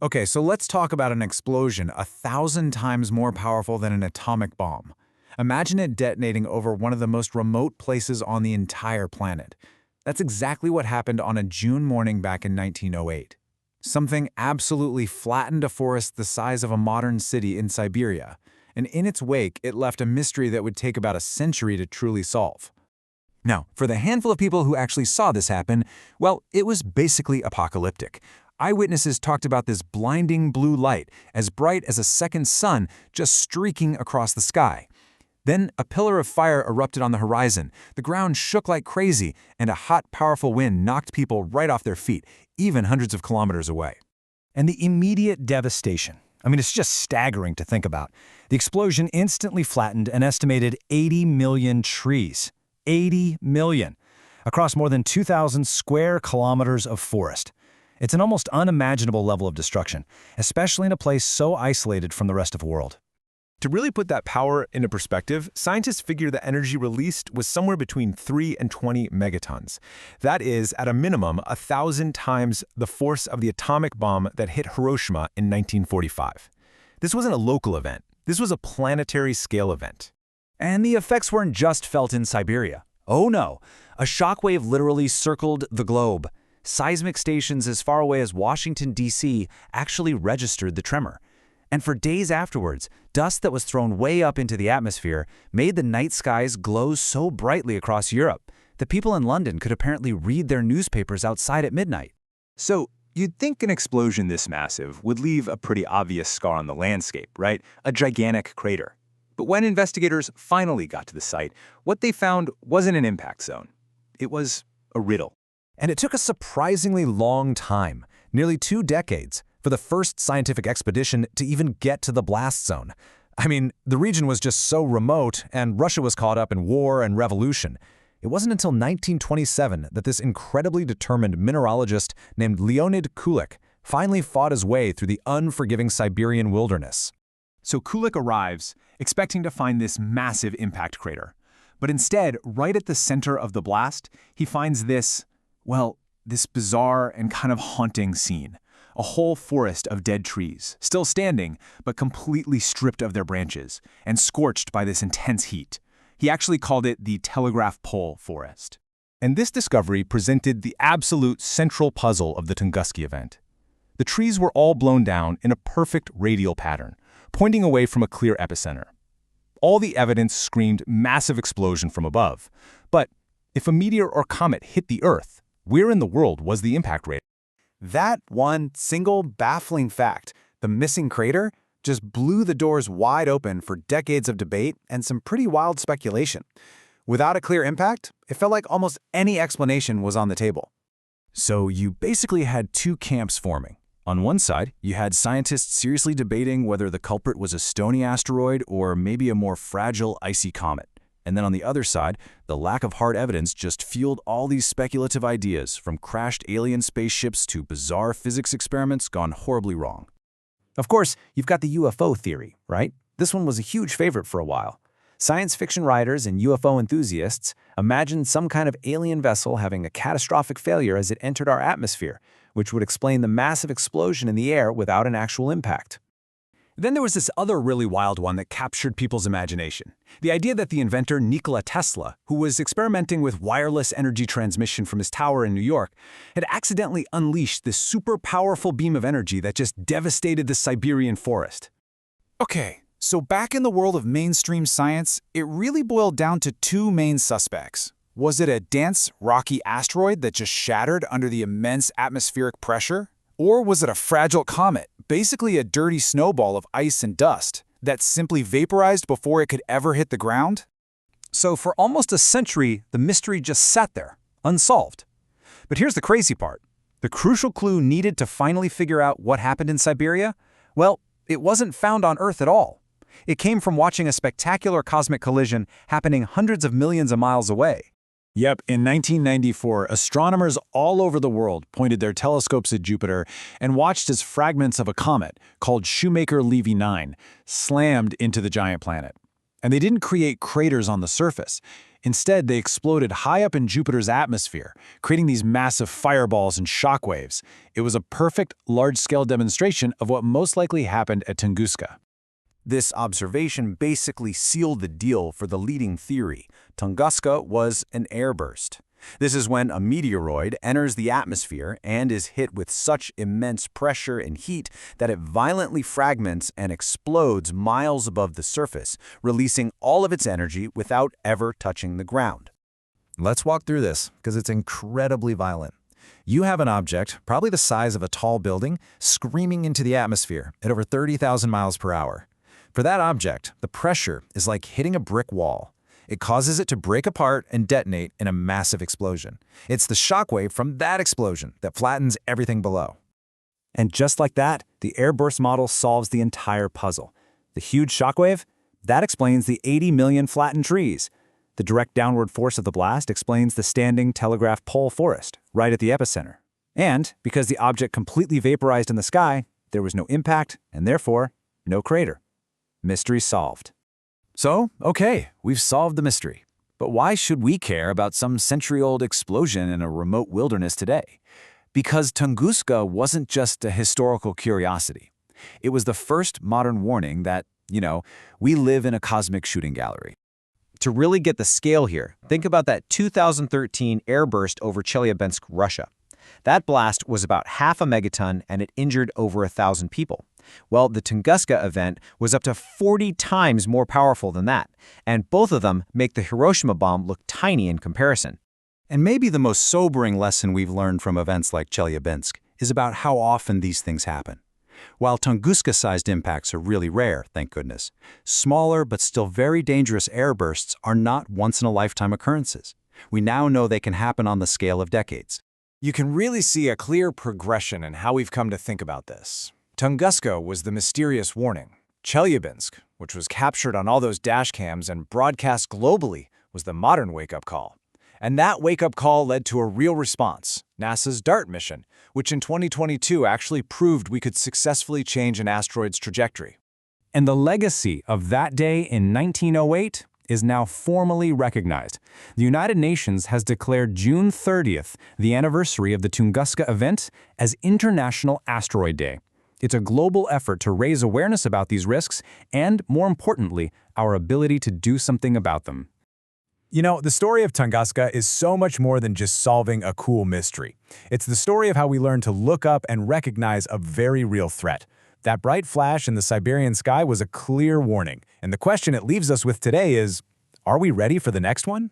Okay, so let's talk about an explosion 1,000 times more powerful than an atomic bomb. Imagine it detonating over one of the most remote places on the entire planet. That's exactly what happened on a June morning back in 1908. Something absolutely flattened a forest the size of a modern city in Siberia, and in its wake, it left a mystery that would take about a century to truly solve. Now, for the handful of people who actually saw this happen, well, it was basically apocalyptic. Eyewitnesses talked about this blinding blue light, as bright as a second sun, just streaking across the sky. Then a pillar of fire erupted on the horizon, the ground shook like crazy, and a hot, powerful wind knocked people right off their feet, even hundreds of kilometers away. And the immediate devastation. I mean, it's just staggering to think about. The explosion instantly flattened an estimated 80 million trees. 80 million, across more than 2,000 square kilometers of forest. It's an almost unimaginable level of destruction, especially in a place so isolated from the rest of the world. To really put that power into perspective, scientists figure the energy released was somewhere between 3 and 20 megatons. That is, at a minimum, 1,000 times the force of the atomic bomb that hit Hiroshima in 1945. This wasn't a local event. This was a planetary scale event. And the effects weren't just felt in Siberia. Oh no, a shockwave literally circled the globe. Seismic stations as far away as Washington, D.C. actually registered the tremor. And for days afterwards, dust that was thrown way up into the atmosphere made the night skies glow so brightly across Europe that people in London could apparently read their newspapers outside at midnight. So, you'd think an explosion this massive would leave a pretty obvious scar on the landscape, right? A gigantic crater. But when investigators finally got to the site, what they found wasn't an impact zone. It was a riddle. And it took a surprisingly long time, nearly 2 decades, for the first scientific expedition to even get to the blast zone. I mean, the region was just so remote, and Russia was caught up in war and revolution. It wasn't until 1927 that this incredibly determined mineralogist named Leonid Kulik finally fought his way through the unforgiving Siberian wilderness. So Kulik arrives, expecting to find this massive impact crater. But instead, right at the center of the blast, he finds this bizarre and kind of haunting scene. A whole forest of dead trees, still standing, but completely stripped of their branches and scorched by this intense heat. He actually called it the telegraph pole forest. And this discovery presented the absolute central puzzle of the Tunguska Event. The trees were all blown down in a perfect radial pattern, pointing away from a clear epicenter. All the evidence screamed massive explosion from above. But if a meteor or comet hit the Earth, where in the world was the impact rate? That one single baffling fact, the missing crater, just blew the doors wide open for decades of debate and some pretty wild speculation. Without a clear impact, it felt like almost any explanation was on the table. So you basically had 2 camps forming. On one side, you had scientists seriously debating whether the culprit was a stony asteroid or maybe a more fragile, icy comet. And then on the other side, the lack of hard evidence just fueled all these speculative ideas, from crashed alien spaceships to bizarre physics experiments gone horribly wrong. Of course, you've got the UFO theory, right? This one was a huge favorite for a while. Science fiction writers and UFO enthusiasts imagined some kind of alien vessel having a catastrophic failure as it entered our atmosphere, which would explain the massive explosion in the air without an actual impact. Then there was this other really wild one that captured people's imagination. The idea that the inventor Nikola Tesla, who was experimenting with wireless energy transmission from his tower in New York, had accidentally unleashed this super powerful beam of energy that just devastated the Siberian forest. Okay, so back in the world of mainstream science, it really boiled down to 2 main suspects. Was it a dense, rocky asteroid that just shattered under the immense atmospheric pressure? Or was it a fragile comet, basically a dirty snowball of ice and dust, that simply vaporized before it could ever hit the ground? So for almost a century, the mystery just sat there, unsolved. But here's the crazy part. The crucial clue needed to finally figure out what happened in Siberia, well, it wasn't found on Earth at all. It came from watching a spectacular cosmic collision happening hundreds of millions of miles away. Yep, in 1994, astronomers all over the world pointed their telescopes at Jupiter and watched as fragments of a comet, called Shoemaker-Levy 9, slammed into the giant planet. And they didn't create craters on the surface. Instead, they exploded high up in Jupiter's atmosphere, creating these massive fireballs and shockwaves. It was a perfect, large-scale demonstration of what most likely happened at Tunguska. This observation basically sealed the deal for the leading theory. Tunguska was an airburst. This is when a meteoroid enters the atmosphere and is hit with such immense pressure and heat that it violently fragments and explodes miles above the surface, releasing all of its energy without ever touching the ground. Let's walk through this, because it's incredibly violent. You have an object, probably the size of a tall building, screaming into the atmosphere at over 30,000 miles per hour. For that object, the pressure is like hitting a brick wall. It causes it to break apart and detonate in a massive explosion. It's the shockwave from that explosion that flattens everything below. And just like that, the airburst model solves the entire puzzle. The huge shockwave? That explains the 80 million flattened trees. The direct downward force of the blast explains the standing telegraph pole forest, right at the epicenter. And because the object completely vaporized in the sky, there was no impact, and therefore, no crater. Mystery solved. So, okay, we've solved the mystery. But why should we care about some century-old explosion in a remote wilderness today? Because Tunguska wasn't just a historical curiosity. It was the first modern warning that, we live in a cosmic shooting gallery. To really get the scale here, think about that 2013 airburst over Chelyabinsk, Russia. That blast was about half a megaton and it injured over 1,000 people. Well, the Tunguska event was up to 40 times more powerful than that, and both of them make the Hiroshima bomb look tiny in comparison. And maybe the most sobering lesson we've learned from events like Chelyabinsk is about how often these things happen. While Tunguska-sized impacts are really rare, thank goodness, smaller but still very dangerous airbursts are not once-in-a-lifetime occurrences. We now know they can happen on the scale of decades. You can really see a clear progression in how we've come to think about this. Tunguska was the mysterious warning. Chelyabinsk, which was captured on all those dash cams and broadcast globally, was the modern wake-up call. And that wake-up call led to a real response, NASA's DART mission, which in 2022 actually proved we could successfully change an asteroid's trajectory. And the legacy of that day in 1908 is now formally recognized. The United Nations has declared June 30th, the anniversary of the Tunguska event, as International Asteroid Day. It's a global effort to raise awareness about these risks and, more importantly, our ability to do something about them. The story of Tunguska is so much more than just solving a cool mystery. It's the story of how we learn to look up and recognize a very real threat. That bright flash in the Siberian sky was a clear warning, and the question it leaves us with today is, are we ready for the next one?